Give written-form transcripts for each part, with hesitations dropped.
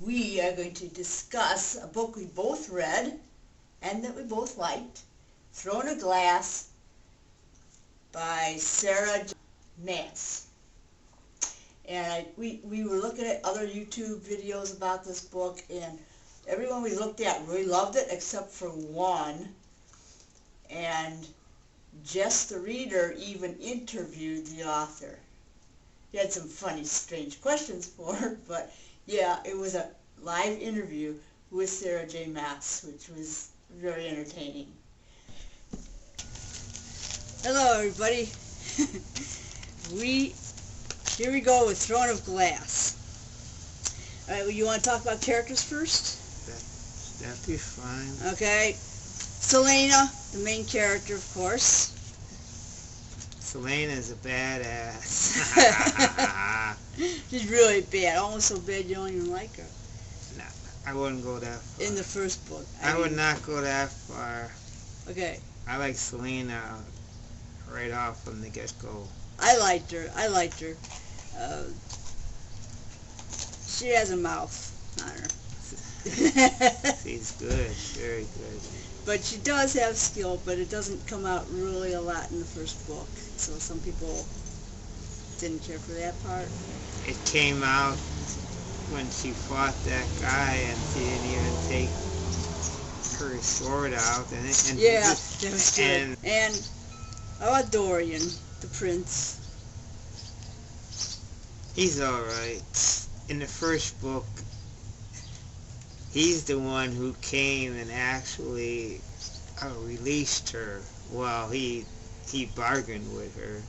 we are going to discuss a book we both read and that we both liked, Throne of Glass by Sarah Maas. And we were looking at other YouTube videos about this book, and everyone we looked at really loved it except for one. And Jess the reader even interviewed the author. He had some funny, strange questions for her, but yeah, it was a live interview with Sarah J. Maas, which was very entertaining. Hello, everybody. Here we go with Throne of Glass. All right, well, you want to talk about characters first? That'd be fine. Okay. Selena, the main character, of course. Selena's a badass. She's really bad, almost so bad you don't even like her. No, I wouldn't go that far. In the first book. I would not go that far. Okay. I like Selena right off from the get-go. I liked her. She has a mouth on her. She's good, very good. But she does have skill, but it doesn't come out really a lot in the first book. So some people didn't care for that part. It came out when she fought that guy and she didn't even take her sword out. And yeah, that was good. And how about Dorian, the prince? He's alright. In the first book, he's the one who came and actually released her. Well, he bargained with her.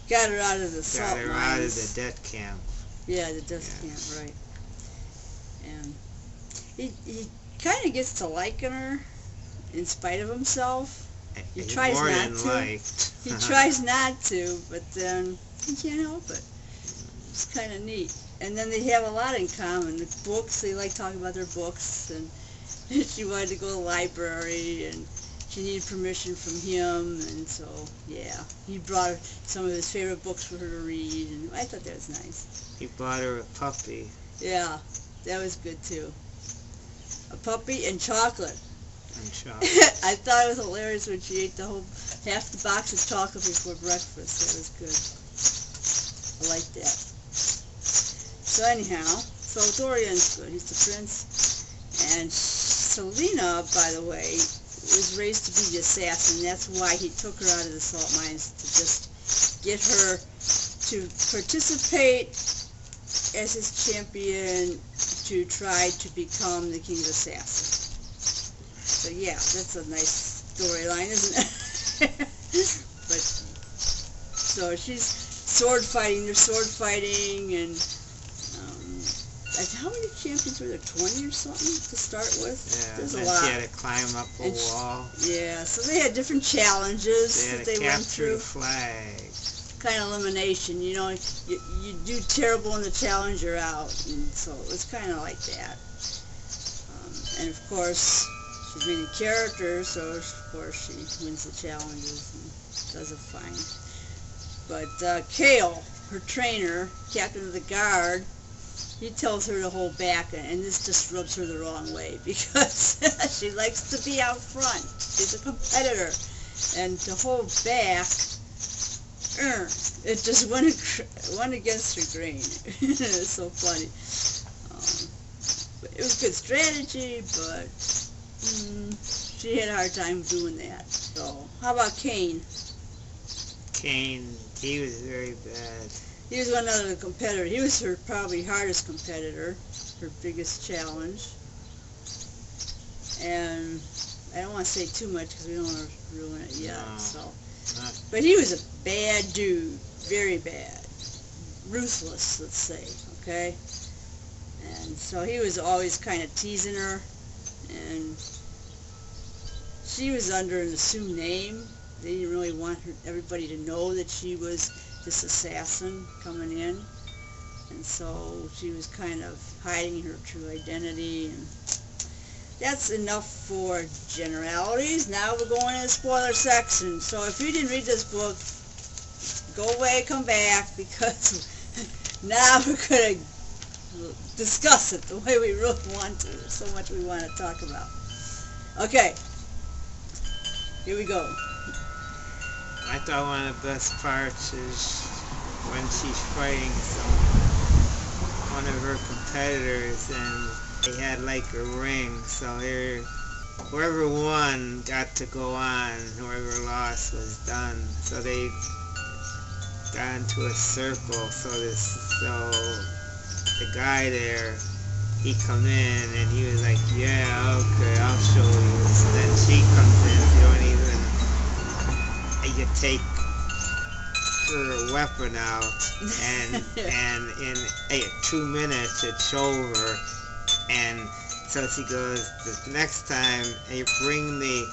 Got her out of the salt Got her mines. out of the death camp. Yeah, the death camp, right. And he kind of gets to liking her in spite of himself. He tries more not than to. liked. He tries not to, but then he can't help it. It's kind of neat. And then they have a lot in common. The books, they like talking about their books, and she wanted to go to the library, and she needed permission from him, and so, yeah. He brought her some of his favorite books for her to read, and I thought that was nice. He bought her a puppy. Yeah, that was good, too. A puppy and chocolate. And chocolate. I thought it was hilarious when she ate half the box of chocolate before breakfast. That was good. I liked that. So anyhow, so Dorian's good. He's the prince. And Selena, by the way, was raised to be the assassin. That's why he took her out of the salt mines, to just get her to participate as his champion to try to become the king's assassin. So yeah, that's a nice storyline, isn't it? But so she's sword fighting. They're sword fighting, and how many champions were there? 20 or something to start with? Yeah, there's and a lot. she had to climb up a wall. Yeah, so they had different challenges They had that to they went capture through. the flag. Kind of elimination, you know. You do terrible in the challenge, you're out, and so it was kind of like that. And of course, she's reading characters, so of course she wins the challenges and does it fine. But Kale, her trainer, captain of the guard, he tells her to hold back, and this just rubs her the wrong way because she likes to be out front. She's a competitor, and to hold back, it just went against her grain. It's so funny. It was good strategy, but she had a hard time doing that. So, how about Cain? Cain, he was very bad. He was one of the competitors. He was her probably hardest competitor, her biggest challenge. And I don't want to say too much because we don't want to ruin it yet. No. So, but he was a bad dude, very bad, ruthless, let's say. Okay. And so he was always kind of teasing her, and she was under an assumed name. They didn't really want everybody to know that she was this assassin coming in, and so she was kind of hiding her true identity. And that's enough for generalities. Now we're going to the spoiler section. So if you didn't read this book, go away, come back, because now we're going to discuss it the way we really want to. There's so much we want to talk about. Okay, here we go. I thought one of the best parts is when she's fighting one of her competitors, and they had like a ring, so whoever won got to go on, whoever lost was done. So they got into a circle, so the guy there, he come in and he was like, yeah, okay, I'll show you. So then she comes in, you take her weapon out, and in 2 minutes it's over. And so she goes, the next time you bring me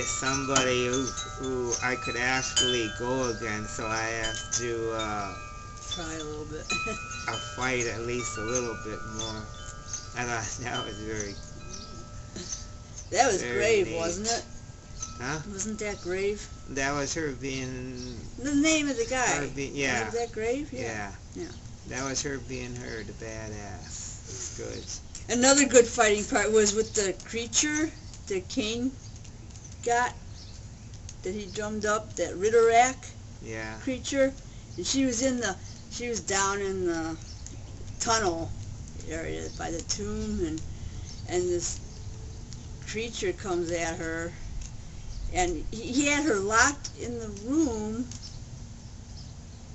somebody who I could actually go against, so I have to try a little bit. I'll fight at least a little bit more. I thought that was that was very grave, neat. wasn't it? Huh? Wasn't that grave? That was her being... The name of the guy. Yeah. Was that grave? Yeah. Yeah. That was her being her, the badass. It's good. Another good fighting part was with the creature that Cain got, that he drummed up, that Ritterak creature. And she was down in the tunnel area by the tomb, and this creature comes at her, and he had her locked in the room.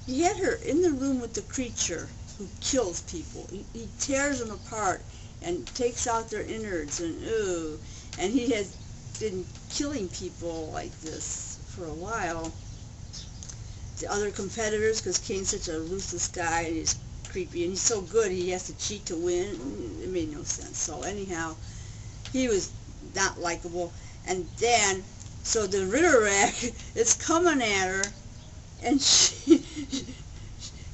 He had her in the room with the creature who kills people. He tears them apart and takes out their innards, and he has been killing people like this for a while. The other competitors, because Cain's such a ruthless guy, and he's creepy, and he's so good he has to cheat to win. It made no sense. So anyhow, he was not likable. And then, so the Ritterak is coming at her, and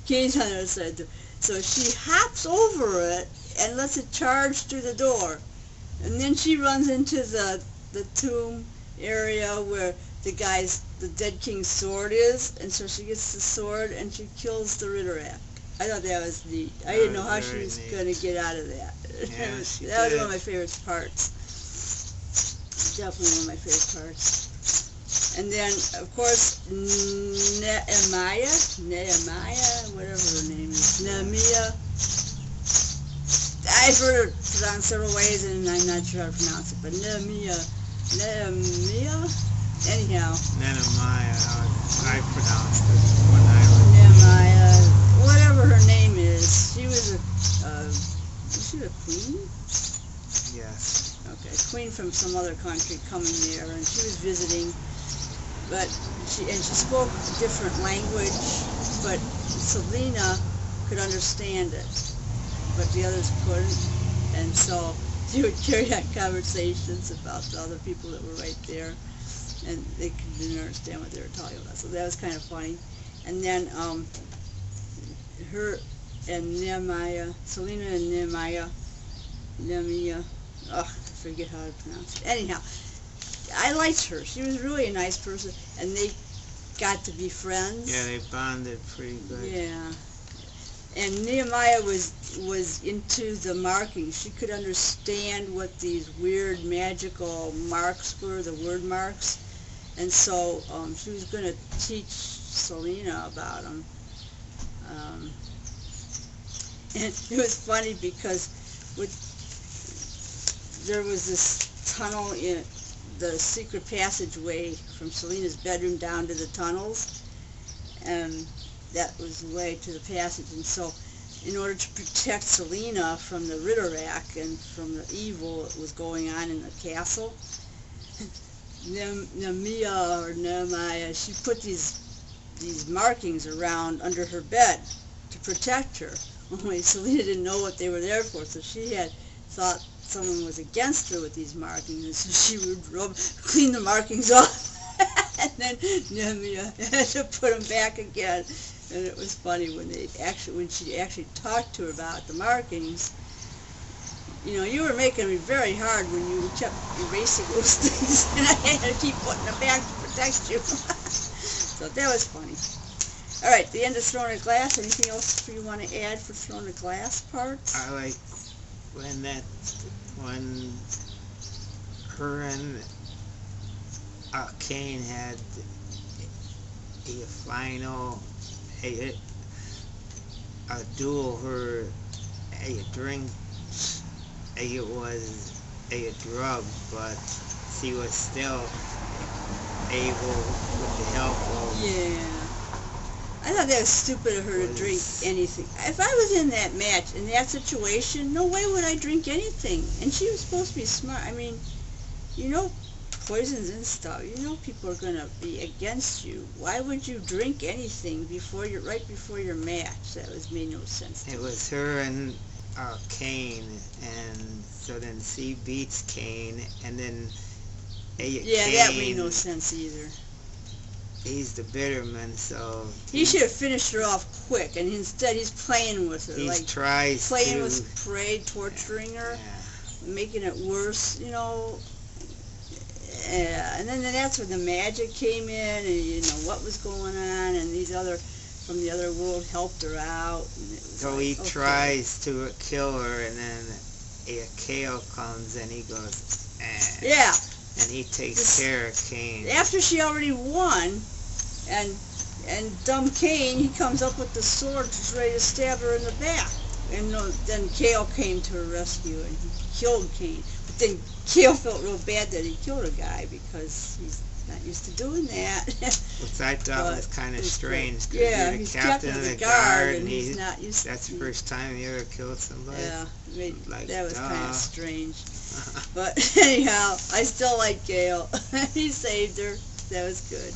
Cain's on the other side. So she hops over it and lets it charge through the door. And then she runs into the tomb area where the dead king's sword is, and so she gets the sword and she kills the Ritterak. I thought that was neat. I didn't know how she was going to get out of that. Yeah, that was one of my favorite parts. Definitely one of my favorite parts. And then, of course, Nehemiah, whatever her name is, Nehemiah. I've heard it pronounced several ways, and I'm not sure how to pronounce it, but Nehemiah. Anyhow. Nehemiah, I pronounced it when I was... Nehemiah, whatever her name is. She was she a queen? Yes. Okay, queen from some other country coming there, and she was visiting, but she spoke a different language, but Selena could understand it, but the others couldn't, and so she would carry on conversations about the other people that were right there, and they didn't understand what they were talking about. So that was kind of funny. And then her and Nehemiah, Selena and Nehemiah, I forget how to pronounce it. Anyhow, I liked her. She was really a nice person, and they got to be friends. Yeah, they bonded pretty good. Yeah. And Nehemiah was into the markings. She could understand what these weird magical marks were, the word marks. And so she was going to teach Selena about them. And it was funny because there was this tunnel in the secret passageway from Selena's bedroom down to the tunnels. And that was the way to the passage. And so in order to protect Selena from the Ritterak and from the evil that was going on in the castle, Nehemiah, she put these markings around under her bed to protect her. Only Selena didn't know what they were there for, so she had thought someone was against her with these markings, and so she would clean the markings off, and then Nehemiah had to put them back again. And it was funny when she actually talked to her about the markings. You know, you were making me very hard when you kept erasing those things, and I had to keep putting them back to protect you. So that was funny. All right, the end of throwing a glass. Anything else you want to add for throwing a glass parts? I like when her and Kane had a final a duel where a drink it was a drug, but she was still able with the help of I thought that was stupid of her to drink anything. If I was in that match, in that situation, no way would I drink anything. And she was supposed to be smart. I mean, you know, poisons and stuff. You know people are going to be against you. Why would you drink anything right before your match? That made no sense. It was her and Kane, and so then she beats Kane, and then Kane, that made no sense either. He's the bitter man, so he should have finished her off quick, and instead he's playing with her, playing with Prey, torturing her, making it worse, you know. And then that's when the magic came in, and you know what was going on, and these from the other world helped her out. And it was so he tries to kill her, and then a Kale comes and he goes, yeah. And he takes care of Kane. After she already won, and dumb Kane, he comes up with the sword, just ready to stab her in the back. And then Kale came to her rescue, and he killed Kane. But then Kale felt real bad that he killed a guy, because he's not used to doing that. Which I thought was kind of strange. Yeah, you're the he's captain of the guard, and he's not used that's the first time he ever killed somebody. Yeah, that was kind of strange. Uh-huh. But anyhow, I still like Gale. He saved her. That was good.